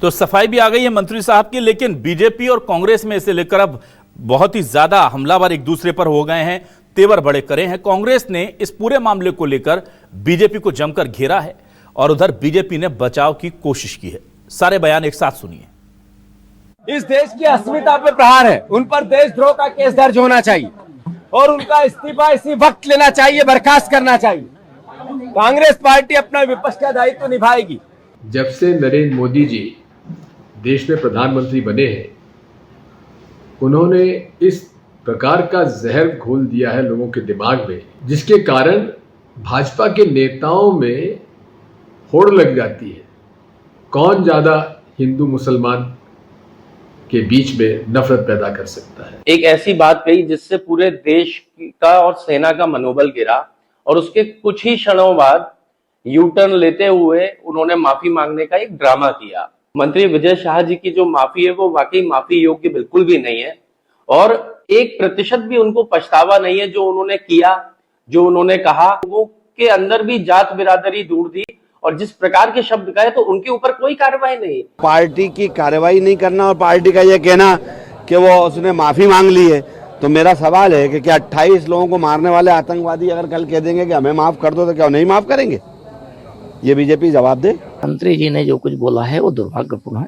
तो सफाई भी आ गई है मंत्री साहब की, लेकिन बीजेपी और कांग्रेस में इसे लेकर अब बहुत ही ज्यादा हमलावर एक दूसरे पर हो गए हैं, तेवर बड़े करे हैं। कांग्रेस ने इस पूरे मामले को लेकर बीजेपी को जमकर घेरा है और उधर बीजेपी ने बचाव की कोशिश की है। सारे बयान एक साथ सुनिए। इस देश की अस्मिता पे प्रहार है, उन पर देशद्रोह का केस दर्ज होना चाहिए और उनका इस्तीफा इसी वक्त लेना चाहिए, बर्खास्त करना चाहिए। कांग्रेस पार्टी अपना विपक्ष का दायित्व निभाएगी। जब से नरेंद्र मोदी जी देश में प्रधानमंत्री बने हैं, उन्होंने इस प्रकार का जहर घोल दिया है लोगों के दिमाग में, जिसके कारण भाजपा के नेताओं में होड़ लग जाती है। कौन ज्यादा हिंदू मुसलमान के बीच में नफरत पैदा कर सकता है। एक ऐसी बात कही जिससे पूरे देश का और सेना का मनोबल गिरा और उसके कुछ ही क्षणों बाद यू टर्न लेते हुए उन्होंने माफी मांगने का एक ड्रामा किया। मंत्री विजय शाह जी की जो माफी है वो वाकई माफी योग्य बिल्कुल भी नहीं है और 1% भी उनको पछतावा नहीं है जो उन्होंने किया, जो उन्होंने कहा। लोगों के अंदर भी जात बिरादरी दूर दी और जिस प्रकार के शब्द कहे तो उनके ऊपर कोई कार्रवाई नहीं। पार्टी की कार्रवाई नहीं करना और पार्टी का ये कहना कि वो उसने माफी मांग ली है, तो मेरा सवाल है कि क्या 28 लोगों को मारने वाले आतंकवादी अगर कल कह देंगे कि हमें माफ कर दो तो क्या नहीं माफ करेंगे? ये बीजेपी जवाब दे। मंत्री जी ने जो कुछ बोला है वो दुर्भाग्यपूर्ण है।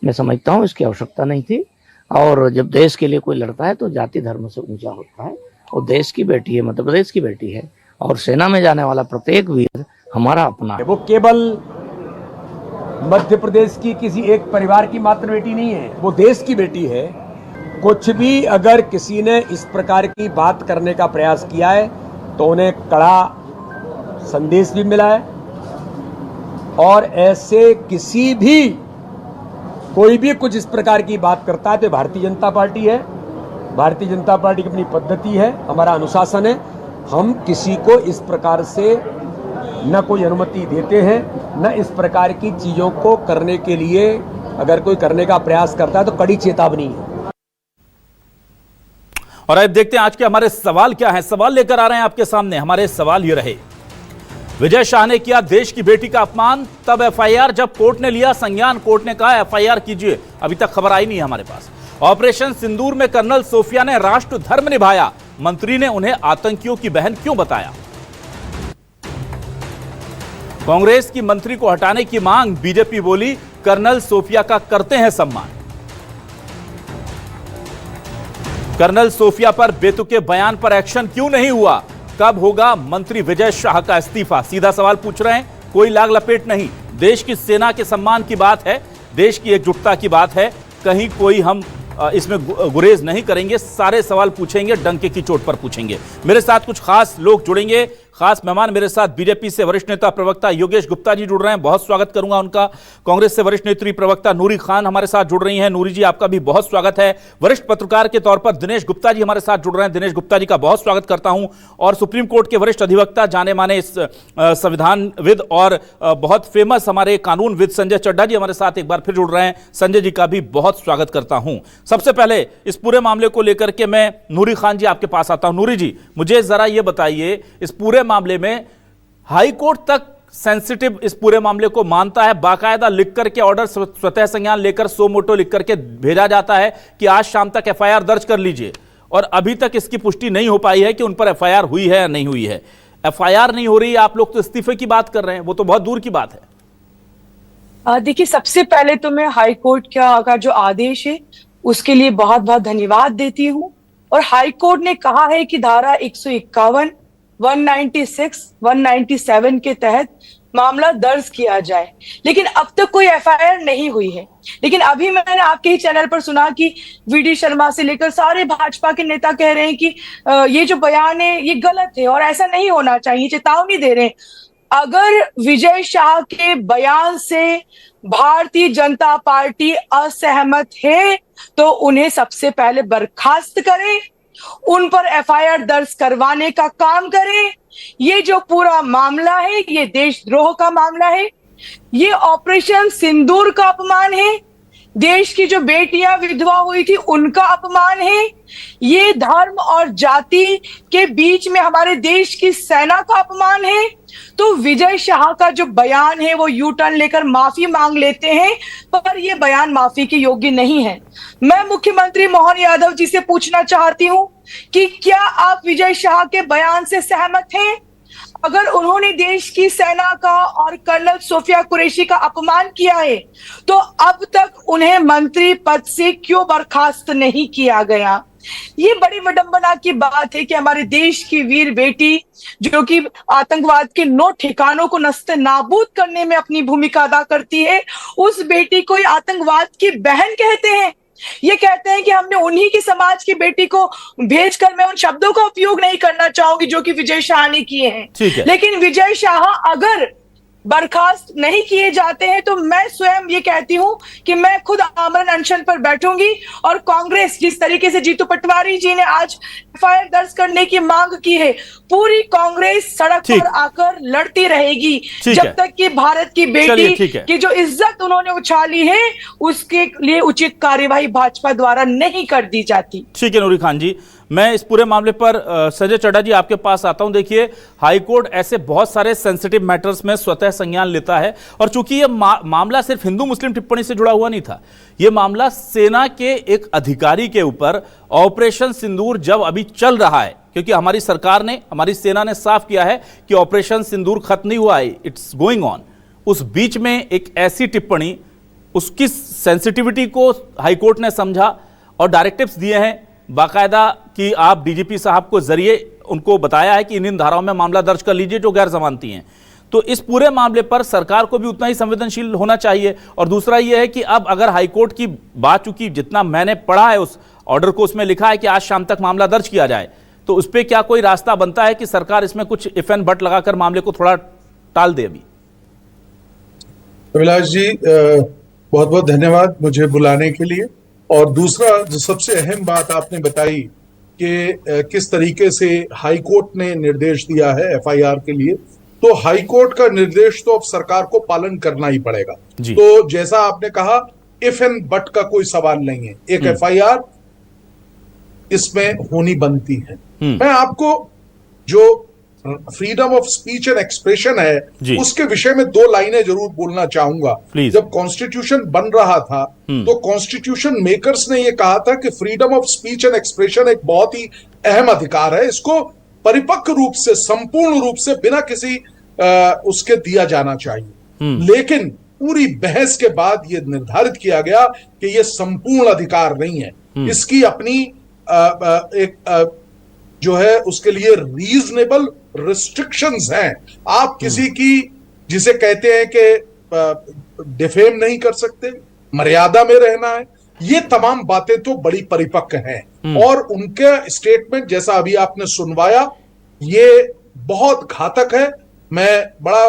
मैं समझता हूँ इसकी आवश्यकता नहीं थी और जब देश के लिए कोई लड़ता है तो जाति धर्म से ऊंचा होता है। और देश की बेटी है, मध्य प्रदेश की बेटी है और सेना में जाने वाला प्रत्येक वीर हमारा अपना है। वो केवल मध्य प्रदेश की किसी एक परिवार की मात्र बेटी नहीं है, वो देश की बेटी है। कुछ भी अगर किसी ने इस प्रकार की बात करने का प्रयास किया है तो उन्हें कड़ा संदेश भी मिला है और ऐसे किसी भी कोई भी कुछ इस प्रकार की बात करता है तो भारतीय जनता पार्टी है। भारतीय जनता पार्टी की अपनी पद्धति है, हमारा अनुशासन है। हम किसी को इस प्रकार से न कोई अनुमति देते हैं, न इस प्रकार की चीजों को करने के लिए अगर कोई करने का प्रयास करता है तो कड़ी चेतावनी है। और अब देखते हैं आज के हमारे सवाल क्या है। सवाल लेकर आ रहे हैं आपके सामने। हमारे सवाल ये रहे, विजय शाह ने किया देश की बेटी का अपमान, तब एफआईआर जब कोर्ट ने लिया संज्ञान, कोर्ट ने कहा एफआईआर कीजिए, अभी तक खबर आई नहीं है हमारे पास। ऑपरेशन सिंदूर में कर्नल सोफिया ने राष्ट्र धर्म निभाया, मंत्री ने उन्हें आतंकियों की बहन क्यों बताया? कांग्रेस की मंत्री को हटाने की मांग, बीजेपी बोली कर्नल सोफिया का करते हैं सम्मान। कर्नल सोफिया पर बेतुके बयान पर एक्शन क्यों नहीं हुआ? कब होगा मंत्री विजय शाह का इस्तीफा? सीधा सवाल पूछ रहे हैं, कोई लाग लपेट नहीं। देश की सेना के सम्मान की बात है, देश की एकजुटता की बात है, कहीं कोई हम इसमें गुरेज नहीं करेंगे। सारे सवाल पूछेंगे, डंके की चोट पर पूछेंगे। मेरे साथ कुछ खास लोग जुड़ेंगे, खास मेहमान मेरे साथ बीजेपी से वरिष्ठ नेता प्रवक्ता योगेश गुप्ता जी जुड़ रहे हैं, बहुत स्वागत करूंगा उनका। कांग्रेस से वरिष्ठ नेत्री प्रवक्ता नूरी खान हमारे साथ जुड़ रही हैं। नूरी जी, आपका भी बहुत स्वागत है। वरिष्ठ पत्रकार के तौर पर दिनेश गुप्ता जी हमारे साथ जुड़ रहे हैं, दिनेश गुप्ता जी का बहुत स्वागत करता हूं। और सुप्रीम कोर्ट के वरिष्ठ अधिवक्ता, जाने माने संविधानविद और बहुत फेमस हमारे कानूनविद संजय चड्ढा जी हमारे साथ एक बार फिर जुड़ रहे हैं। संजय जी का भी बहुत स्वागत करता हूं। सबसे पहले इस पूरे मामले को लेकर के मैं नूरी खान जी आपके पास आता हूं। नूरी जी, मुझे जरा यह बताइए, इस पूरे मामले में हाई कोर्ट तक सेंसिटिव इस पूरे मामले को मानता है, बाकायदा लिख करके ऑर्डर स्वतः संज्ञान लेकर सो मोटो लिख करके भेजा जाता है कि आज शाम तक एफआईआर दर्ज कर लीजिए, और अभी तक इसकी पुष्टि नहीं हो पाई है कि उन पर एफआईआर हुई है या नहीं हुई है। एफआईआर नहीं हो रही है, आप लोग तो इस्तीफे की बात कर रहे हैं, वो तो बहुत दूर की बात है। देखिए, सबसे पहले तो मैं हाई कोर्ट का जो आदेश है उसके लिए बहुत बहुत धन्यवाद देती हूँ। और हाई कोर्ट ने कहा है कि धारा 151, 196, 197 के तहत मामला दर्ज किया जाए, लेकिन अब तक कोई एफआईआर नहीं हुई है। लेकिन अभी मैंने आपके ही चैनल पर सुना कि वीडी शर्मा से लेकर सारे भाजपा के नेता कह रहे हैं कि ये जो बयान है ये गलत है और ऐसा नहीं होना चाहिए, चेतावनी दे रहे हैं। अगर विजय शाह के बयान से भारतीय जनता पार्टी असहमत है तो उन्हें सबसे पहले बर्खास्त करें, उन पर एफआईआर दर्ज करवाने का काम करें। ये जो पूरा मामला है ये देशद्रोह का मामला है, ये ऑपरेशन सिंदूर का अपमान है, देश की जो बेटियां विधवा हुई थी उनका अपमान है, ये धर्म और जाति के बीच में हमारे देश की सेना का अपमान है। तो विजय शाह का जो बयान है वो यू टर्न लेकर माफी मांग लेते हैं, पर ये बयान माफी के योग्य नहीं है। मैं मुख्यमंत्री मोहन यादव जी से पूछना चाहती हूं कि क्या आप विजय शाह के बयान से सहमत हैं? अगर उन्होंने देश की सेना का और कर्नल सोफिया कुरैशी का अपमान किया है तो अब तक उन्हें मंत्री पद से क्यों बर्खास्त नहीं किया गया? ये बड़ी विडंबना की बात है कि हमारे देश की वीर बेटी जो कि आतंकवाद के 9 ठिकानों को नस्ते नाबूद करने में अपनी भूमिका अदा करती है, उस बेटी को आतंकवाद की बहन कहते हैं। ये कहते हैं कि हमने उन्हीं की समाज की बेटी को भेजकर, मैं उन शब्दों का उपयोग नहीं करना चाहूंगी जो कि विजय शाह ने किए हैं, लेकिन विजय शाह अगर बर्खास्त नहीं किए जाते हैं तो मैं स्वयं ये कहती हूं कि मैं खुद आमरण अनशन पर बैठूंगी। और कांग्रेस, जिस तरीके से जीतू पटवारी जी ने आज एफआईआर दर्ज करने की मांग की है, पूरी कांग्रेस सड़क पर आकर लड़ती रहेगी जब तक कि भारत की बेटी की जो इज्जत उन्होंने उछाली है उसके लिए उचित कार्यवाही भाजपा द्वारा नहीं कर दी जाती। ठीक है नूरी खान जी, मैं इस पूरे मामले पर संजय चड्ढा जी आपके पास आता हूं। देखिए, हाईकोर्ट ऐसे बहुत सारे सेंसिटिव मैटर्स में स्वतः संज्ञान लेता है, और चूंकि यह मामला सिर्फ हिंदू मुस्लिम टिप्पणी से जुड़ा हुआ नहीं था, यह मामला सेना के एक अधिकारी के ऊपर ऑपरेशन सिंदूर जब अभी चल रहा है, क्योंकि हमारी सरकार ने, हमारी सेना ने साफ किया है कि ऑपरेशन सिंदूर खत्म नहीं हुआ है, इट्स गोइंग ऑन। उस बीच में एक ऐसी टिप्पणी, उसकी सेंसिटिविटी को हाईकोर्ट ने समझा और डायरेक्टिव्स दिए हैं बाकायदा कि आप डीजीपी साहब को जरिए उनको बताया है कि इन धाराओं में मामला दर्ज कर लीजिए जो गैर जमानती हैं। तो इस पूरे मामले पर सरकार को भी उतना ही संवेदनशील होना चाहिए। और दूसरा यह है कि अब अगर हाईकोर्ट की बात, चूंकि जितना मैंने पढ़ा है उस ऑर्डर को, उसमें लिखा है कि आज शाम तक मामला दर्ज किया जाए, तो उस पर क्या कोई रास्ता बनता है कि सरकार इसमें कुछ इफ एंड बट लगाकर मामले को थोड़ा टाल दे? अभी अभिलाष जी बहुत बहुत धन्यवाद मुझे बुलाने के लिए। और दूसरा जो सबसे अहम बात आपने बताई कि किस तरीके से हाईकोर्ट ने निर्देश दिया है एफआईआर के लिए, तो हाईकोर्ट का निर्देश तो अब सरकार को पालन करना ही पड़ेगा। तो जैसा आपने कहा, इफ एंड बट का कोई सवाल नहीं है, एक एफआईआर इसमें होनी बनती है। मैं आपको जो freedom of speech and expression है उसके विषय में 2 लाइनें जरूर बोलना चाहूंगा। जब कॉन्स्टिट्यूशन बन रहा था तो कॉन्स्टिट्यूशन मेकर्स ने यह कहा था कि freedom of speech and expression एक बहुत ही अहम अधिकार है, इसको परिपक्व रूप से, संपूर्ण रूप से, बिना किसी उसके दिया जाना चाहिए। लेकिन पूरी बहस के बाद यह निर्धारित किया गया कि यह संपूर्ण अधिकार नहीं है, इसकी अपनी एक जो है उसके लिए रीजनेबल रिस्ट्रिक्शंस हैं। आप किसी की, जिसे कहते हैं कि डिफेम नहीं कर सकते, मर्यादा में रहना है, ये तमाम बातें तो बड़ी परिपक्व हैं। और उनका स्टेटमेंट जैसा अभी आपने सुनवाया, ये बहुत घातक है। मैं बड़ा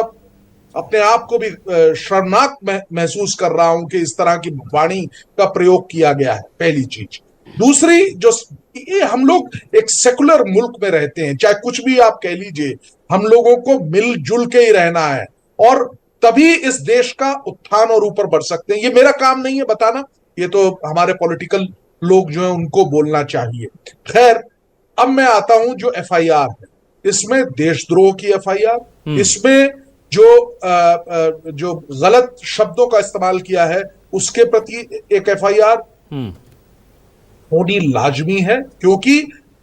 अपने आप को भी शर्मनाक महसूस कर रहा हूं कि इस तरह की वाणी का प्रयोग किया गया है, पहली चीज। दूसरी, जो ये हम लोग एक सेकुलर मुल्क में रहते हैं, चाहे कुछ भी आप कह लीजिए, हम लोगों को मिलजुल के ही रहना है और तभी इस देश का उत्थान और ऊपर बढ़ सकते हैं। ये मेरा काम नहीं है बताना, ये तो हमारे पॉलिटिकल लोग जो है उनको बोलना चाहिए। खैर, अब मैं आता हूं जो एफआईआर है, इसमें देशद्रोह की एफआईआर, इसमें जो गलत शब्दों का इस्तेमाल किया है उसके प्रति एक एफआईआर होनी लाजमी है, क्योंकि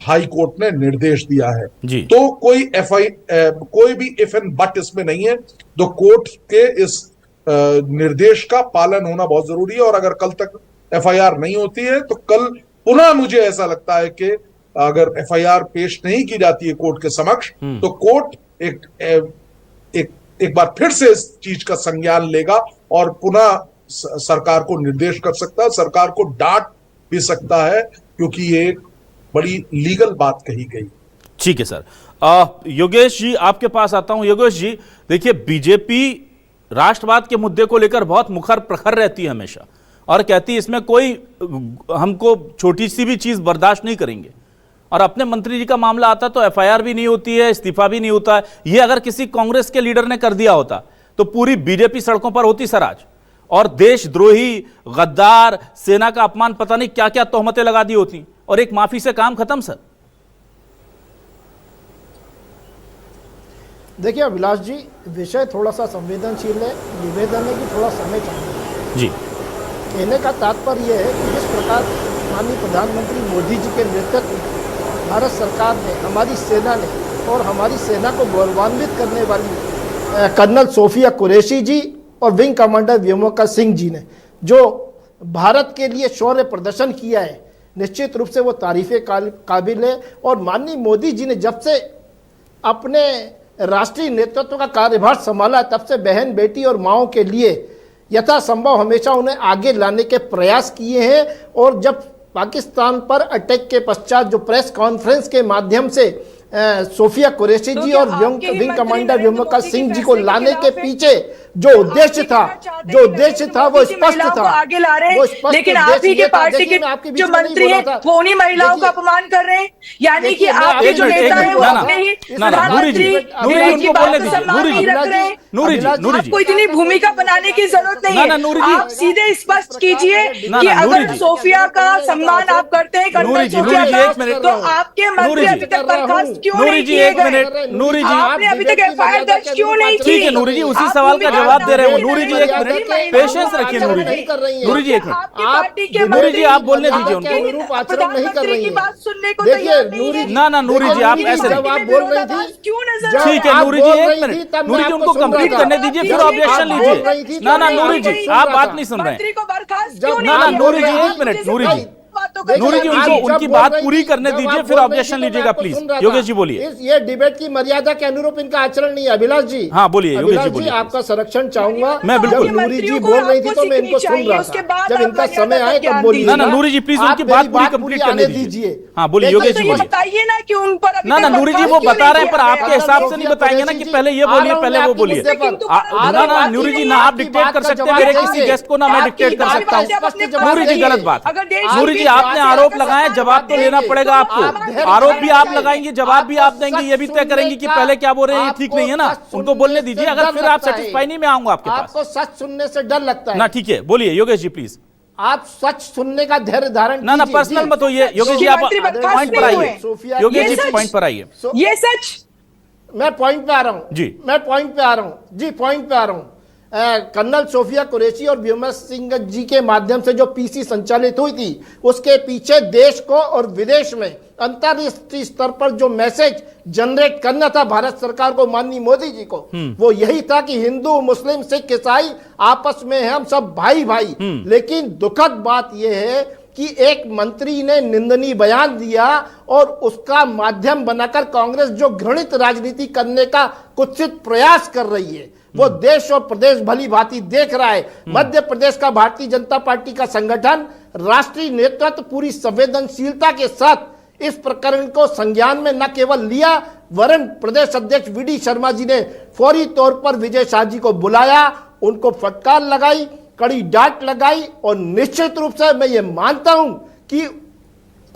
हाई कोर्ट ने निर्देश दिया है। तो कोई भी इफ एंड बट इसमें नहीं है। तो कोर्ट के इस निर्देश का पालन होना बहुत जरूरी है। और अगर कल तक एफआईआर नहीं होती है तो कल पुनः मुझे ऐसा लगता है कि अगर एफआईआर पेश नहीं की जाती है कोर्ट के समक्ष, तो कोर्ट एक बार फिर से इस चीज का संज्ञान लेगा और पुनः सरकार को निर्देश कर सकता है, सरकार को डांट भी सकता है, क्योंकि ये एक बड़ी लीगल बात कही गई। ठीक है सर। योगेश जी आपके पास आता हूं। योगेश जी, देखिए, बीजेपी राष्ट्रवाद के मुद्दे को लेकर बहुत मुखर प्रखर रहती है हमेशा, और कहती है इसमें कोई हमको छोटी सी भी चीज बर्दाश्त नहीं करेंगे। और अपने मंत्री जी का मामला आता तो एफआईआर भी नहीं होती है, इस्तीफा भी नहीं होता है। ये अगर किसी कांग्रेस के लीडर ने कर दिया होता तो पूरी बीजेपी सड़कों पर होती सर आज। और देशद्रोही, गद्दार, सेना का अपमान, पता नहीं क्या क्या तोहमतें लगा दी होती और एक माफी से काम खत्म। सर देखिए अभिलाष जी, विषय थोड़ा सा संवेदनशील है, निवेदन है कि थोड़ा समय चाहिए जी। कहने का तात्पर्य यह है कि जिस प्रकार माननीय प्रधानमंत्री मोदी जी के नेतृत्व में भारत सरकार ने, हमारी सेना ने और हमारी सेना को गौरवान्वित करने वाली कर्नल सोफिया कुरैशी जी और विंग कमांडर व्योमिका सिंह जी ने जो भारत के लिए शौर्य प्रदर्शन किया है, निश्चित रूप से वो तारीफ़े काबिल है। और माननीय मोदी जी ने जब से अपने राष्ट्रीय नेतृत्व का कार्यभार संभाला तब से बहन, बेटी और माओं के लिए यथासंभव हमेशा उन्हें आगे लाने के प्रयास किए हैं। और जब पाकिस्तान पर अटैक के पश्चात जो प्रेस कॉन्फ्रेंस के माध्यम से सोफिया कुरैशी जी और विंग कमांडर व्योमिका सिंह जी को लाने के पीछे जो उद्देश्य था वो स्पष्ट था। आगे ला रहे हैं, लेकिन आप ही के पार्टी के जो मंत्री हैं वो उन्हीं महिलाओं का अपमान कर रहे हैं। यानी कि आपके जो नेता है वो अपने ही प्रधानमंत्री आपको इतनी भूमिका बनाने की जरूरत नहीं है। आप सीधे स्पष्ट कीजिए कि अगर सोफिया का सम्मान आप करते हैं, कर्नल सोफिया का, तो आपके मंत्री अभी तक बर्खास्त क्यों नहीं किए गए? नूरी जी, आपने अभी तक एफआईआर दर्ज क्यों नहीं की? ठीक है नूरी जी, उसी सवाल का जवाब दे रहे हो। नूरी जी एक मिनट पेशेंस रखिए। नूरी जी, नूरी जी एक मिनट, नूरी जी आप बोलने दीजिए उनको। आचरण नहीं कर रही है। देखिए नूरी जी, ना नूरी जी आप ऐसे जब आप बोल रही थी, ठीक है नूरी जी एक मिनट, नूरी जी उनको कंप्लीट करने दीजिए, फिर ऑब्जेक्शन लीजिए। ना नूरी जी आप बात नहीं सुन रहे हैं। ना नूरी जी एक मिनट, नूरी जी उनको उनकी बात पूरी करने दीजिए, फिर ऑब्जेक्शन लीजिएगा प्लीज। योगेश जी बोलिए। ये डिबेट की मर्यादा के अनुरूप इनका आचरण नहीं है। अभिलाष जी, हाँ बोलिए। योगेश जी बोलिए। आपका संरक्षण चाहूंगा। मैं बिल्कुल। जब नूरी जी बोल रही थी तो मैं इनको सुन रहा था, जब इनका समय आए तब बोलिए। ना नूरी जी प्लीज उनकी बात पूरी कंप्लीट करने दीजिए। हाँ बोलिए योगेश जी बोलिए। बताइए ना कि उन पर ना नूरी जी वो बता रहे हैं, पर आपके हिसाब से नहीं बताएंगे ना कि पहले ये बोलिए पहले वो बोलिए। ना नूरी जी ना आप डिक्टेट कर सकते हैं मेरे किसी गेस्ट को, ना मैं डिक्टेट कर सकता हूँ। नूरी जी गलत बात। नूरी जी आपने आरोप लगाए, जवाब तो लेना पड़ेगा आपको। आरोप भी आप लगाएंगे, जवाब भी आप देंगे, ये भी तय करेंगे कि पहले क्या बोल रहे हैं ये ठीक नहीं है ना, उनको बोलने दीजिए। अगर फिर आप सेटिस्फाई नहीं, मैं आऊंगा आपके पास। आपको सच सुनने से डर लगता है ना, ठीक है बोलिए योगेश जी प्लीज। आप सच सुनने का धैर्य धारण ना पर्सनल मत होइए। योगेश जी आप पॉइंट पर आइए। योगेश जी पॉइंट पर आइए। ये सच, मैं पॉइंट पे आ रहा हूं जी, मैं पॉइंट पे आ रहा हूं जी, पॉइंट पे आ रहा हूं। कर्नल सोफिया कुरैशी और व्योमिका सिंह जी के माध्यम से जो पीसी संचालित हुई थी, उसके पीछे देश को और विदेश में अंतर्राष्ट्रीय स्तर पर जो मैसेज जनरेट करना था भारत सरकार को, माननीय मोदी जी को, वो यही था कि हिंदू, मुस्लिम, सिख, ईसाई आपस में है, हम सब भाई भाई। लेकिन दुखद बात यह है कि एक मंत्री ने निंदनीय बयान दिया और उसका माध्यम बनाकर कांग्रेस जो घृणित राजनीति करने का कुत्सित प्रयास कर रही है, वो देश और प्रदेश भली भांति देख रहा है। मध्य प्रदेश का भारतीय जनता पार्टी का संगठन, राष्ट्रीय नेतृत्व पूरी संवेदनशीलता के साथ इस प्रकरण को संज्ञान में न केवल लिया, वरन प्रदेश अध्यक्ष वीडी शर्मा जी ने फौरी तौर पर विजय शाह जी को बुलाया, उनको फटकार लगाई, कड़ी डांट लगाई। और निश्चित रूप से मैं ये मानता हूं कि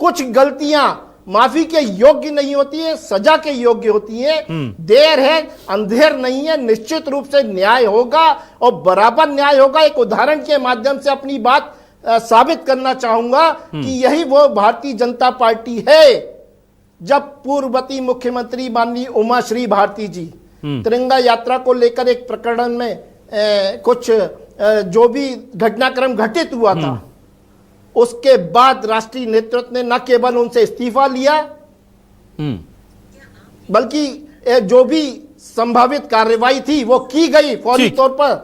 कुछ गलतियां माफी के योग्य नहीं होती है, सजा के योग्य होती है। देर है अंधेर नहीं है, निश्चित रूप से न्याय होगा और बराबर न्याय होगा। एक उदाहरण के माध्यम से अपनी बात साबित करना चाहूंगा कि यही वो भारतीय जनता पार्टी है जब पूर्ववर्ती मुख्यमंत्री माननीय उमाश्री भारती जी तिरंगा यात्रा को लेकर एक प्रकरण में कुछ जो भी घटनाक्रम घटित हुआ था, उसके बाद राष्ट्रीय नेतृत्व ने न केवल उनसे इस्तीफा लिया, बल्कि जो भी संभावित कार्रवाई थी वो की गई फौरी तौर पर।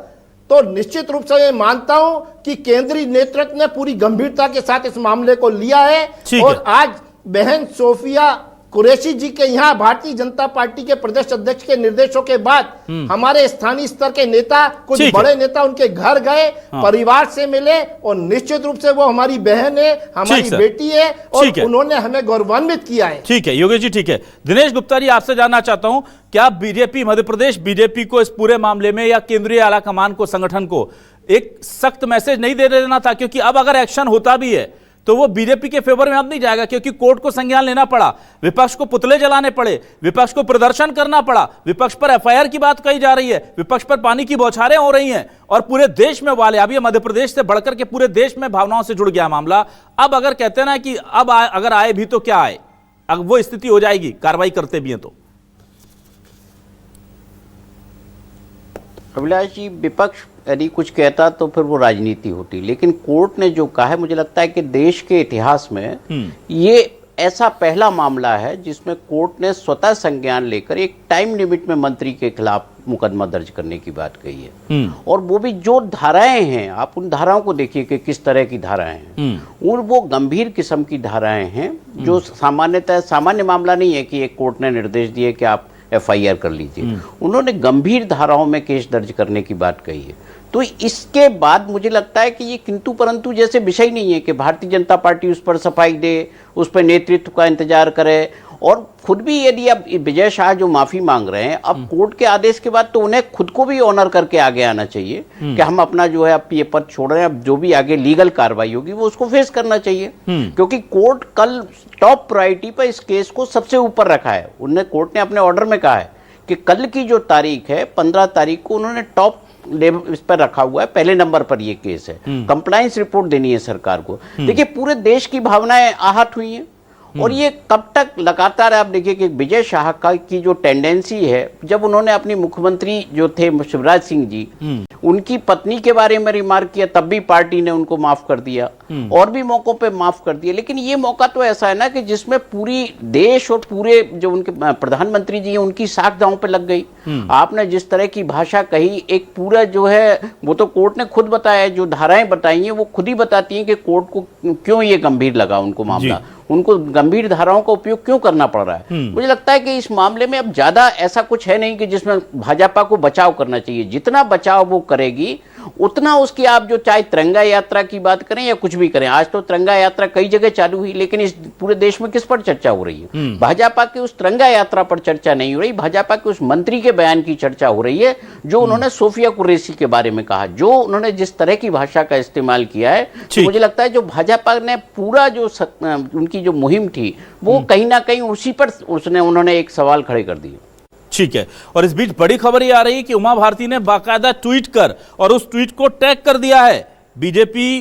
तो निश्चित रूप से मैं मानता हूं कि केंद्रीय नेतृत्व ने पूरी गंभीरता के साथ इस मामले को लिया है। और आज बहन सोफिया कुरैशी जी के यहाँ भारतीय जनता पार्टी के प्रदेश अध्यक्ष के निर्देशों के बाद हमारे स्थानीय स्तर के नेता, कुछ बड़े नेता उनके घर गए, परिवार से मिले और निश्चित रूप से वो हमारी बहन है, हमारी बेटी है और उन्होंने हमें गौरवान्वित किया है। ठीक है योगेश जी, ठीक है। दिनेश गुप्ता जी आपसे जानना चाहता हूं, क्या बीजेपी, मध्य प्रदेश बीजेपी को इस पूरे मामले में या केंद्रीय आला कमान को, संगठन को एक सख्त मैसेज नहीं दे देना था? क्योंकि अब अगर एक्शन होता भी है तो वो बीजेपी के फेवर में अब नहीं जाएगा, क्योंकि कोर्ट को संज्ञान लेना पड़ा, विपक्ष को पुतले जलाने पड़े, विपक्ष को प्रदर्शन करना पड़ा, विपक्ष पर एफआईआर की बात कही जा रही है, विपक्ष पर पानी की बौछारें हो रही हैं और पूरे देश में वाले, अब ये मध्य प्रदेश से बढ़कर के पूरे देश में भावनाओं से जुड़ गया मामला। अब अगर कहते हैं ना कि अब अगर आए भी तो क्या आए, अब वो स्थिति हो जाएगी कार्रवाई करते भी हैं तो। अभिलाष जी, विपक्ष यदि कुछ कहता तो फिर वो राजनीति होती, लेकिन कोर्ट ने जो कहा है, मुझे लगता है कि देश के इतिहास में ये ऐसा पहला मामला है जिसमें कोर्ट ने स्वतः संज्ञान लेकर एक टाइम लिमिट में मंत्री के खिलाफ मुकदमा दर्ज करने की बात कही है। और वो भी जो धाराएं हैं, आप उन धाराओं को देखिए कि किस तरह की धाराएं हैं, और वो गंभीर किस्म की धाराएं हैं जो सामान्यतः सामान्य मामला नहीं है कि एक कोर्ट ने निर्देश दिए कि आप एफआईआर कर लीजिए। उन्होंने गंभीर धाराओं में केस दर्ज करने की बात कही है। तो इसके बाद मुझे लगता है कि ये किंतु परंतु जैसे विषय नहीं है कि भारतीय जनता पार्टी उस पर सफाई दे, उस पर नेतृत्व का इंतजार करे। और खुद भी यदि अब विजय शाह जो माफी मांग रहे हैं, अब कोर्ट के आदेश के बाद तो उन्हें खुद को भी ऑनर करके आगे आना चाहिए कि हम अपना जो है अब ये पद छोड़ रहे हैं, अब जो भी आगे लीगल कार्रवाई होगी वो उसको फेस करना चाहिए। क्योंकि कोर्ट कल टॉप प्रायोरिटी पर इस केस को सबसे ऊपर रखा है। कोर्ट ने अपने ऑर्डर में कहा है कि कल की जो तारीख है 15 तारीख को उन्होंने टॉप लेवल इस पर रखा हुआ है, पहले नंबर पर ये केस है। कंप्लायंस रिपोर्ट देनी है सरकार को। देखिए पूरे देश की भावनाएं आहत हुई हैं और ये कब तक लगातार आप देखिए कि विजय शाह की जो टेंडेंसी है, जब उन्होंने अपनी मुख्यमंत्री जो थे शिवराज सिंह जी, उनकी पत्नी के बारे में रिमार्क किया, तब भी पार्टी ने उनको माफ कर दिया और भी मौकों पे माफ कर दिया। लेकिन ये मौका तो ऐसा है ना कि जिसमें पूरी देश और पूरे जो उनके प्रधानमंत्री जी हैं उनकी साख दांव पे लग गई। आपने जिस तरह की भाषा कही, एक पूरा जो है वो तो कोर्ट ने खुद बताया, जो धाराएं बताई हैं वो खुद ही बताती हैं कि कोर्ट को क्यों ये गंभीर लगा उनको मामला, उनको गंभीर धाराओं का उपयोग क्यों करना पड़ रहा है। मुझे लगता है कि इस मामले में अब ज्यादा ऐसा कुछ है नहीं कि जिसमें भाजपा को बचाव करना चाहिए। जितना बचाव वो करेगी उतना उसकी, आप जो चाहे तिरंगा यात्रा की बात करें या कुछ भी करें, आज तो तिरंगा यात्रा कई जगह चालू हुई, लेकिन इस पूरे देश में किस पर चर्चा हो रही है? भाजपा की उस तिरंगा यात्रा पर चर्चा नहीं हो रही, भाजपा के उस मंत्री के बयान की चर्चा हो रही है जो उन्होंने सोफिया कुरैशी के बारे में कहा, जो उन्होंने जिस तरह की भाषा का इस्तेमाल किया है। तो मुझे लगता है जो भाजपा ने पूरा जो उनकी जो मुहिम थी वो कहीं ना कहीं उसी पर उन्होंने एक सवाल खड़े कर दिए। ठीक है। और इस बीच बड़ी खबर ये आ रही है कि उमा भारती ने बाकायदा ट्वीट कर और उस ट्वीट को टैग कर दिया है बीजेपी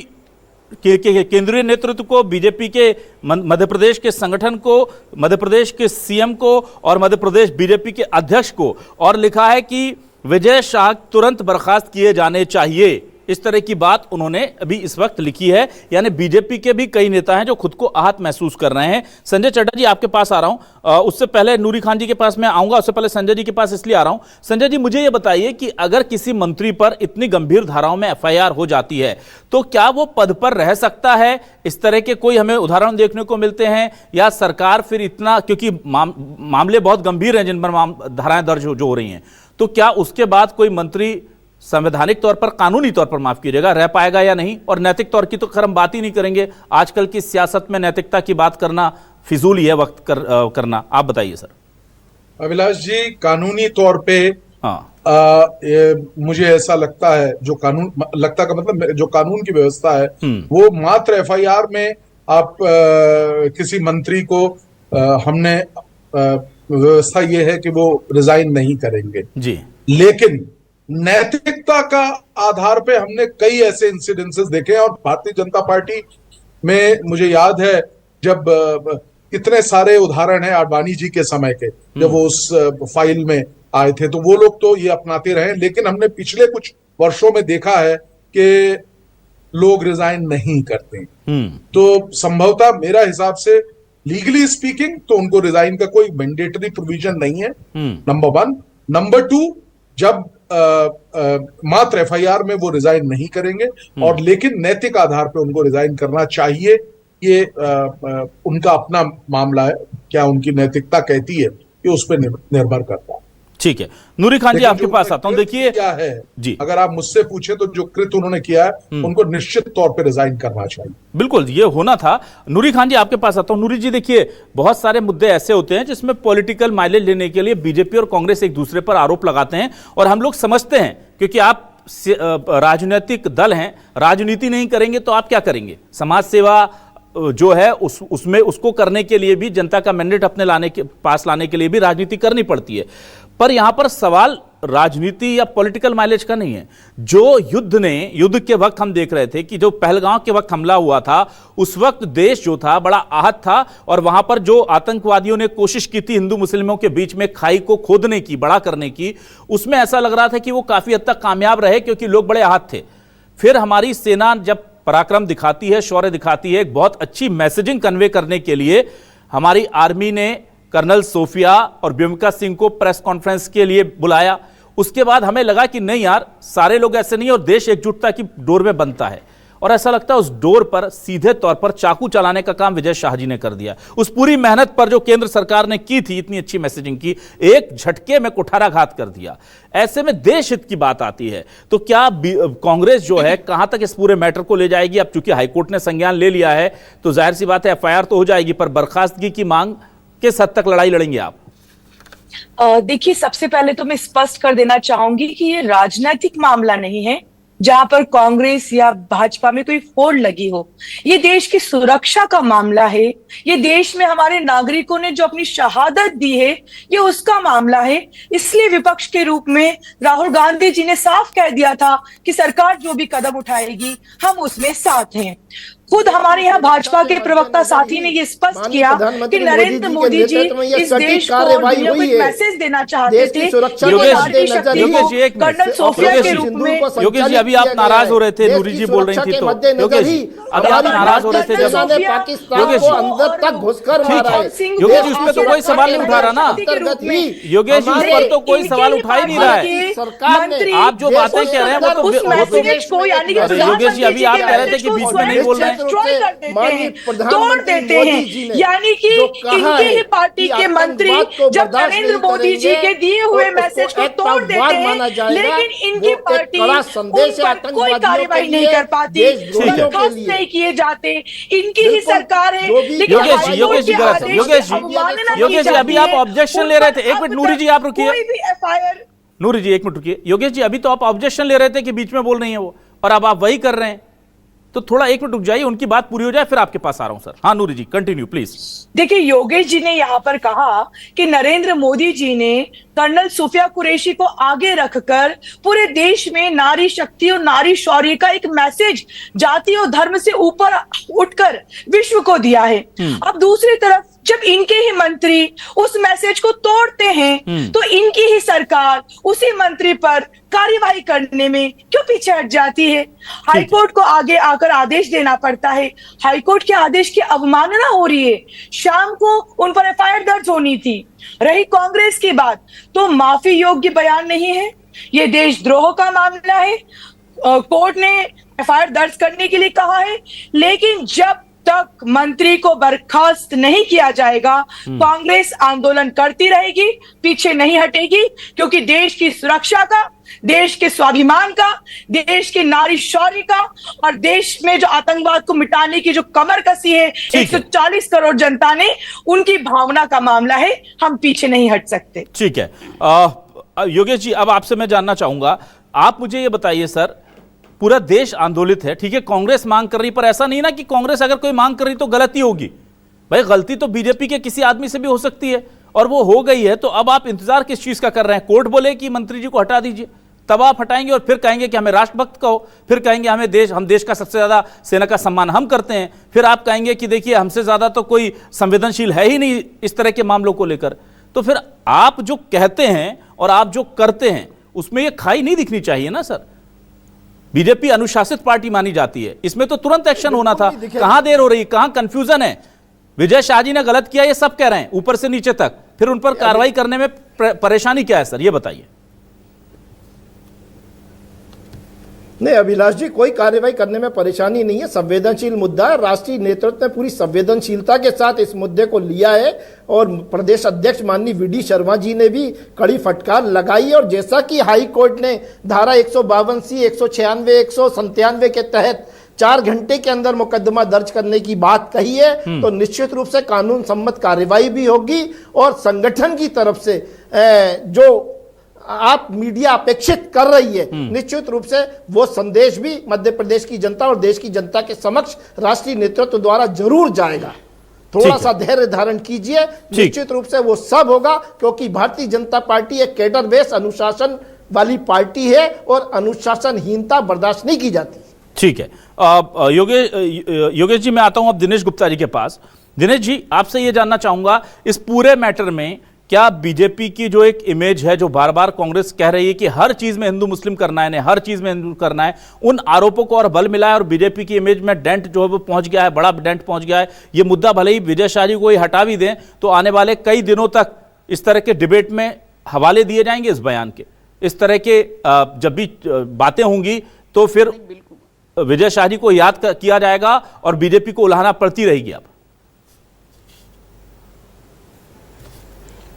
के केंद्रीय नेतृत्व को, बीजेपी के मध्य प्रदेश के संगठन को, मध्य प्रदेश के सीएम को और मध्य प्रदेश बीजेपी के अध्यक्ष को, और लिखा है कि विजय शाह तुरंत बर्खास्त किए जाने चाहिए। इस तरह की बात उन्होंने अभी इस वक्त लिखी है। यानी बीजेपी के भी कई नेता हैं जो खुद को आहत महसूस कर रहे हैं। संजय चड्ढा जी आपके पास आ रहा हूं, उससे पहले नूरी खान जी के पास मैं आऊंगा, उससे पहले संजय जी के पास इसलिए आ रहा हूं। संजय जी मुझे यह बताइए कि अगर किसी मंत्री पर इतनी गंभीर धाराओं में एफआईआर हो जाती है तो क्या वो पद पर रह सकता है? इस तरह के कोई हमें उदाहरण देखने को मिलते हैं या सरकार फिर इतना, क्योंकि मामले बहुत गंभीर हैं जिन पर धाराएं दर्ज जो हो रही हैं, तो क्या उसके बाद कोई मंत्री संवैधानिक तौर पर, कानूनी तौर पर माफ कीजिएगा, रह पाएगा या नहीं? और नैतिक तौर की तो खैर हम बात ही नहीं करेंगे, आजकल की सियासत में नैतिकता की बात करना फिजूल ही है वक्त करना। आप बताइए सर। अभिलाष जी, कानूनी तौर पे मुझे ऐसा लगता है, जो कानून लगता का मतलब जो कानून की व्यवस्था है वो मात्र एफआईआर में आप किसी मंत्री को हमने व्यवस्था ये है कि वो रिजाइन नहीं करेंगे जी, लेकिन नैतिकता का आधार पे हमने कई ऐसे इंसिडेंसेस देखे हैं। और भारतीय जनता पार्टी में मुझे याद है जब कितने सारे उदाहरण हैं आडवाणी जी के समय के, जब वो उस फाइल में आए थे, तो वो लोग तो ये अपनाते रहे। लेकिन हमने पिछले कुछ वर्षों में देखा है कि लोग रिजाइन नहीं करते। तो संभवतः मेरा हिसाब से लीगली स्पीकिंग तो उनको रिजाइन का कोई मैंडेटरी प्रोविजन नहीं है, नंबर 1। नंबर 2, जब मात्र एफआईआर में वो रिजाइन नहीं करेंगे, और लेकिन नैतिक आधार पे उनको रिजाइन करना चाहिए, ये उनका अपना मामला है। क्या उनकी नैतिकता कहती है ये उस पर निर्भर करता है। ठीक है, नूरी खान जी आपके पास आता हूं। देखिए क्या है जी, अगर आप मुझसे पूछे तो जो कृत्य उन्होंने किया है उनको निश्चित तौर पे रिजाइन करना चाहिए। बिल्कुल, ये होना था। नूरी खान जी आपके पास आता हूं। नूरी जी देखिए, बहुत सारे मुद्दे ऐसे होते हैं जिसमें पॉलिटिकल माइलेज लेने के लिए बीजेपी और कांग्रेस एक दूसरे पर आरोप लगाते हैं, और हम लोग समझते हैं क्योंकि आप राजनीतिक दल हैं, राजनीति नहीं करेंगे तो आप क्या करेंगे? समाज सेवा जो है उसमें उसको करने के लिए भी जनता का मैंडेट अपने पास लाने के लिए भी राजनीति करनी पड़ती है। पर यहां पर सवाल राजनीति या पॉलिटिकल माइलेज का नहीं है। जो युद्ध के वक्त हम देख रहे थे कि जो पहलगांव के वक्त हमला हुआ था, उस वक्त देश जो था बड़ा आहत था, और वहां पर जो आतंकवादियों ने कोशिश की थी हिंदू मुस्लिमों के बीच में खाई को खोदने की, बड़ा करने की, उसमें ऐसा लग रहा था कि वो काफी हद तक कामयाब रहे क्योंकि लोग बड़े आहत थे। फिर हमारी सेना जब पराक्रम दिखाती है, शौर्य दिखाती है, एक बहुत अच्छी मैसेजिंग कन्वे करने के लिए हमारी आर्मी ने कर्नल सोफिया और ब्योमिका सिंह को प्रेस कॉन्फ्रेंस के लिए बुलाया। उसके बाद हमें लगा कि नहीं यार, सारे लोग ऐसे नहीं, और देश एकजुटता की डोर में बनता है, और ऐसा लगता है उस डोर पर सीधे तौर पर चाकू चलाने का काम विजय शाह जी ने कर दिया। उस पूरी मेहनत पर जो केंद्र सरकार ने की थी, इतनी अच्छी मैसेजिंग की, एक झटके में कुठाराघात कर दिया। ऐसे में देश हित की बात आती है तो क्या कांग्रेस जो है कहां तक इस पूरे मैटर को ले जाएगी? अब चूंकि हाईकोर्ट ने संज्ञान ले लिया है तो जाहिर सी बात है एफआईआर तो हो जाएगी, पर बर्खास्तगी की मांग किस हद तक लड़ाई लड़ेंगे आप? देखिए, सबसे पहले तो मैं स्पष्ट कर देना चाहूंगी कि ये राजनीतिक मामला नहीं है जहां पर कांग्रेस या भाजपा में कोई होड़ लगी हो। ये देश की सुरक्षा का मामला है। ये देश में हमारे नागरिकों ने जो अपनी शहादत दी है, ये उसका मामला है। इसलिए विपक्ष के रूप में राहुल गांधी जी ने साफ कह दिया था कि सरकार जो भी कदम उठाएगी हम उसमें साथ हैं। खुद हमारे यहाँ भाजपा के प्रवक्ता साथी ने ये स्पष्ट किया कि नरेंद्र मोदी जी इस देश को एक मैसेज देना चाहते थे। कर्नल सोफिया के रूप में योगेश जी, अभी आप नाराज हो रहे थे, नूरी जी बोल रही थी, तो योगेश जी अभी आप नाराज हो रहे थे जब योगेश जी अंदर तक घुसकर मारा है। योगेश जी उस पर तो कोई सवाल नहीं उठा रहा ना, योगेश जी उस पर तो कोई सवाल उठा ही नहीं रहा है। आप जो बातें कह रहे हैं वो तो योगेश जी अभी आप कह रहे थे कि बीच में नहीं बोल रहे हैं, डिस्ट्रॉय कर देते हैं, तोड़ देते हैं। यानी कि इनके ही पार्टी के मंत्री जब नरेंद्र मोदी जी के दिए हुए मैसेज को तोड़ देते हैं, लेकिन इनकी पार्टी उन पर कोई कार्रवाई नहीं कर पाती, बर्खास्त नहीं किए जाते। इनकी ही सरकार है। योगेश जी अभी आप ऑब्जेक्शन ले रहे थे, एक मिनट नूरी जी आप रुकिए, नूरी जी एक मिनट रुकिए। योगेश जी अभी तो आप ऑब्जेक्शन ले रहे थे कि बीच में बोल रही है वो, और अब आप वही कर रहे हैं, तो थोड़ा एक मिनट रुक जाइए, उनकी बात पूरी हो जाए फिर आपके पास आ रहा हूं सर। हाँ नूरी जी कंटिन्यू प्लीज। देखिए, योगेश जी ने यहाँ पर कहा कि नरेंद्र मोदी जी ने कर्नल सूफिया कुरैशी को आगे रखकर पूरे देश में नारी शक्ति और नारी शौर्य का एक मैसेज जाति और धर्म से ऊपर उठकर विश्व को दिया है। अब दूसरी तरफ जब इनके ही मंत्री उस मैसेज को तोड़ते हैं तो इनकी ही सरकार उसी मंत्री पर कार्यवाही करने में क्यों पीछे हट जाती है? हाईकोर्ट को आगे आकर आदेश देना पड़ता है। हाईकोर्ट के आदेश की अवमानना हो रही है। शाम को उन पर एफआईआर दर्ज होनी थी। रही कांग्रेस की बात, तो माफी योग्य बयान नहीं है, ये देशद्रोह का मामला है। कोर्ट ने एफआईआर दर्ज करने के लिए कहा है, लेकिन जब तक मंत्री को बर्खास्त नहीं किया जाएगा कांग्रेस आंदोलन करती रहेगी, पीछे नहीं हटेगी, क्योंकि देश की सुरक्षा का, देश के स्वाभिमान का, देश के नारी शौर्य का और देश में जो आतंकवाद को मिटाने की जो कमर कसी है 140 करोड़ जनता ने, उनकी भावना का मामला है। हम पीछे नहीं हट सकते। ठीक है योगेश जी, अब आपसे मैं जानना चाहूंगा, आप मुझे ये बताइए सर, पूरा देश आंदोलित है, ठीक है, कांग्रेस मांग कर रही, पर ऐसा नहीं ना कि कांग्रेस अगर कोई मांग कर रही तो गलती होगी। भाई गलती तो बीजेपी के किसी आदमी से भी हो सकती है, और वो हो गई है, तो अब आप इंतजार किस चीज का कर रहे हैं? कोर्ट बोले कि मंत्री जी को हटा दीजिए, तब आप हटाएंगे और फिर कहेंगे कि हमें राष्ट्रभक्त कहो, फिर कहेंगे हम देश का सबसे ज्यादा सेना का सम्मान हम करते हैं, फिर आप कहेंगे कि देखिए हमसे ज्यादा तो कोई संवेदनशील है ही नहीं इस तरह के मामलों को लेकर। तो फिर आप जो कहते हैं और आप जो करते हैं उसमें ये खाई नहीं दिखनी चाहिए ना सर? बीजेपी अनुशासित पार्टी मानी जाती है, इसमें तो तुरंत एक्शन होना था। कहां देर हो रही है, कहां कंफ्यूजन है? विजय शाह जी ने गलत किया ये सब कह रहे हैं ऊपर से नीचे तक, फिर उन पर कार्रवाई करने में परेशानी क्या है सर, ये बताइए। नहीं अभिलाष जी, कोई कार्रवाई करने में परेशानी नहीं है। संवेदनशील मुद्दा है। राष्ट्रीय नेतृत्व ने पूरी संवेदनशीलता के साथ इस मुद्दे को लिया है और प्रदेश अध्यक्ष माननीय वीडी शर्मा जी ने भी कड़ी फटकार लगाई। और जैसा कि हाई कोर्ट ने धारा 152C, 196, 197 के तहत 4 घंटे के अंदर मुकदमा दर्ज करने की बात कही है, तो निश्चित रूप से कानून सम्मत कार्रवाई भी होगी और संगठन की तरफ से जो आप मीडिया अपेक्षित कर रही है, निश्चित रूप से वो संदेश भी मध्य प्रदेश की जनता और देश की जनता के समक्ष राष्ट्रीय नेतृत्व द्वारा जरूर जाएगा। थोड़ा सा धैर्य धारण कीजिए, निश्चित रूप से वो सब होगा, क्योंकि भारतीय जनता पार्टी एक कैडर बेस अनुशासन वाली पार्टी है और अनुशासनहीनता बर्दाश्त नहीं की जाती। ठीक है, योगेश जी, मैं आता हूं अब दिनेश गुप्ता जी के पास। दिनेश जी, आपसे यह जानना चाहूंगा, इस पूरे मैटर में क्या बीजेपी की जो एक इमेज है, जो बार बार कांग्रेस कह रही है कि हर चीज में हिंदू मुस्लिम करना है, हर चीज में हिंदू करना है, उन आरोपों को और बल मिला है और बीजेपी की इमेज में डेंट जो है वो पहुंच गया है, बड़ा डेंट पहुंच गया है। ये मुद्दा भले ही विजय शाह जी को ही हटा भी दें तो आने वाले कई दिनों तक इस तरह के डिबेट में हवाले दिए जाएंगे इस बयान के। इस तरह के जब भी बातें होंगी तो फिर विजय शाह जी को याद किया जाएगा और बीजेपी को उलाहना पड़ती रहेगी। अब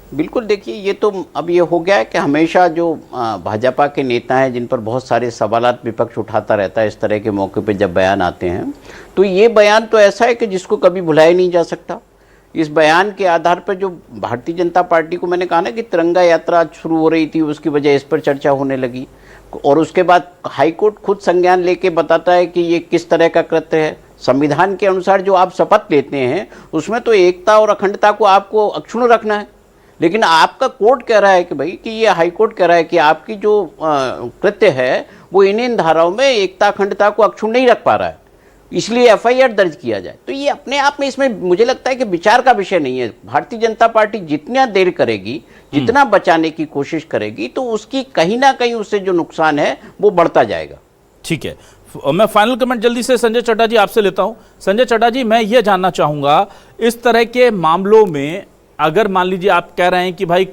बिल्कुल, देखिए, ये तो अब ये हो गया है कि हमेशा जो भाजपा के नेता हैं जिन पर बहुत सारे सवालात विपक्ष उठाता रहता है, इस तरह के मौके पे जब बयान आते हैं तो ये बयान तो ऐसा है कि जिसको कभी भुलाया नहीं जा सकता। इस बयान के आधार पर जो भारतीय जनता पार्टी को, मैंने कहा ना कि तिरंगा यात्रा शुरू हो रही थी, उसकी वजह इस पर चर्चा होने लगी और उसके बाद हाईकोर्ट खुद संज्ञान लेके बताता है कि ये किस तरह का कृत्य है। संविधान के अनुसार जो आप शपथ लेते हैं उसमें तो एकता और अखंडता को आपको अक्षुण्ण रखना है, लेकिन आपका कोर्ट कह रहा है कि भाई कि ये हाईकोर्ट कह रहा है कि आपकी जो कृत्य है वो इन धाराओं में एकता अखंडता को अक्षुण्ण नहीं रख पा रहा है, इसलिए एफआईआर दर्ज किया जाए। तो ये अपने आप में, इसमें मुझे लगता है कि विचार का विषय नहीं है। भारतीय जनता पार्टी जितना देर करेगी, जितना बचाने की कोशिश करेगी, तो उसकी कहीं ना कहीं उससे जो नुकसान है वो बढ़ता जाएगा। ठीक है, मैं फाइनल कमेंट जल्दी से संजय चड्ढा जी आपसे लेता हूं। संजय चड्ढा जी, मैं ये जानना चाहूंगा, इस तरह के मामलों में अगर मान लीजिए आप कह रहे हैं कि भाई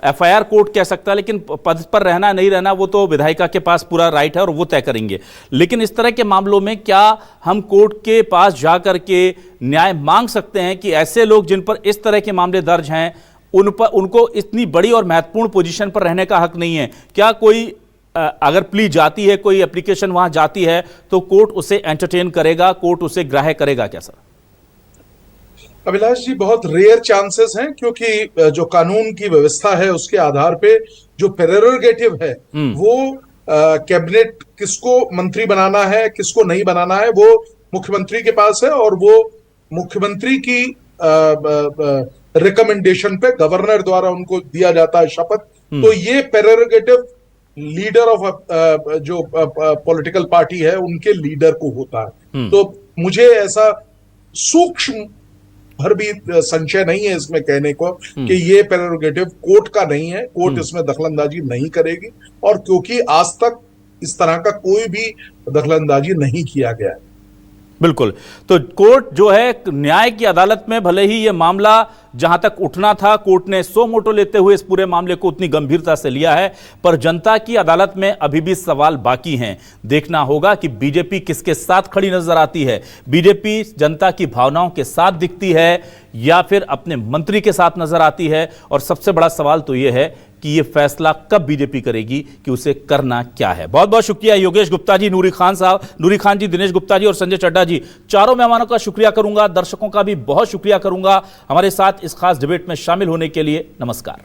एफआईआर कोर्ट कह सकता है, लेकिन पद पर रहना नहीं रहना वो तो विधायिका के पास पूरा राइट है और वो तय करेंगे, लेकिन इस तरह के मामलों में क्या हम कोर्ट के पास जा करके न्याय मांग सकते हैं कि ऐसे लोग जिन पर इस तरह के मामले दर्ज हैं उनको इतनी बड़ी और महत्वपूर्ण पोजीशन पर रहने का हक नहीं है? क्या कोई अगर प्ली जाती है, कोई एप्लीकेशन वहां जाती है तो कोर्ट उसे एंटरटेन करेगा, कोर्ट उसे ग्राह्य करेगा क्या सर? अभिलाष जी, बहुत रेयर चांसेस हैं, क्योंकि जो कानून की व्यवस्था है उसके आधार पे जो प्रेरोगेटिव है वो कैबिनेट किसको मंत्री बनाना है, किसको नहीं बनाना है, वो मुख्यमंत्री के पास है और वो मुख्यमंत्री की रिकमेंडेशन पे गवर्नर द्वारा उनको दिया जाता है शपथ। तो ये प्रेरोगेटिव लीडर ऑफ जो पॉलिटिकल पार्टी है उनके लीडर को होता है। तो मुझे ऐसा सूक्ष्म भर भी संशय नहीं है इसमें कहने को कि ये प्रेरोगेटिव कोर्ट का नहीं है, कोर्ट इसमें दखलंदाजी नहीं करेगी, और क्योंकि आज तक इस तरह का कोई भी दखलंदाजी नहीं किया गया है। बिल्कुल, तो कोर्ट जो है न्याय की अदालत में भले ही ये मामला जहां तक उठना था, कोर्ट ने सो मोटो लेते हुए इस पूरे मामले को उतनी गंभीरता से लिया है, पर जनता की अदालत में अभी भी सवाल बाकी हैं। देखना होगा कि बीजेपी किसके साथ खड़ी नजर आती है, बीजेपी जनता की भावनाओं के साथ दिखती है या फिर अपने मंत्री के साथ नजर आती है। और सबसे बड़ा सवाल तो यह है कि यह फैसला कब बीजेपी करेगी कि उसे करना क्या है। बहुत बहुत शुक्रिया योगेश गुप्ता जी, नूरी खान जी, दिनेश गुप्ता जी और संजय चड्ढा जी, चारों मेहमानों का शुक्रिया करूंगा, दर्शकों का भी बहुत शुक्रिया करूंगा हमारे साथ इस खास डिबेट में शामिल होने के लिए। नमस्कार।